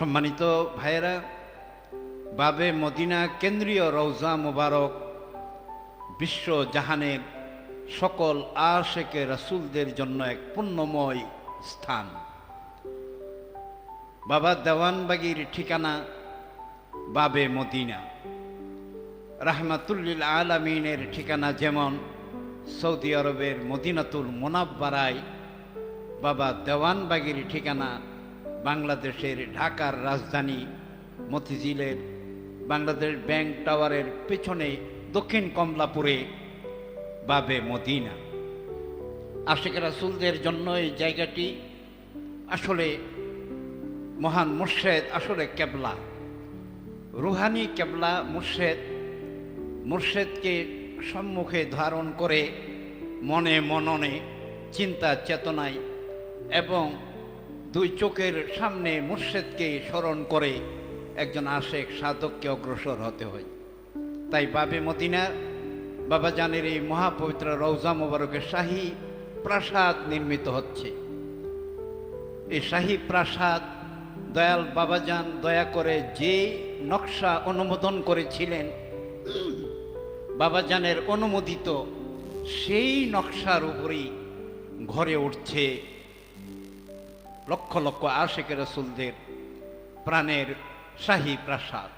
সম্মানিত ভাইয়েরা, বাবে মদিনা কেন্দ্রীয় রওজা মোবারক বিশ্ব জাহানের সকল আশেকে রাসূলদের জন্য এক পুণ্যময় স্থান। বাবা দেওয়ানবাগীর ঠিকানা বাবে মদিনা। রাহমাতুল্লিল আলামিনের ঠিকানা যেমন সৌদি আরবের মদিনাতুল মুনাব্বারায়, বাবা দেওয়ানবাগীর ঠিকানা বাংলাদেশের ঢাকার রাজধানী মতিঝিলের বাংলাদেশ ব্যাংক টাওয়ারের পেছনে দক্ষিণ কমলাপুরে বাবে মদিনা। আশিক রাসূলদের জন্য এই জায়গাটি আসলে মহান মুর্শেদ, আসলে কেবলা, রুহানি কেবলা মুর্শেদকে সম্মুখে ধারণ করে মনে মননে চিন্তা চেতনায় এবং দুই চোখের সামনে মুর্শেদকে স্মরণ করে একজন আশেক সাধককে অগ্রসর হতে হয়। তাই বাবে মদিনা বাবাজানের এই মহাপবিত্র রওজা মোবারকের শাহী প্রাসাদ নির্মিত হচ্ছে। এই শাহী প্রাসাদ দয়াল বাবাজান দয়া করে যে নকশা অনুমোদন করেছিলেন, বাবাজানের অনুমোদিত সেই নকশার উপরেই ঘরে উঠছে লক্ষ লক্ষ আশিক রাসূলদের প্রাণের শাহী প্রাসাদ।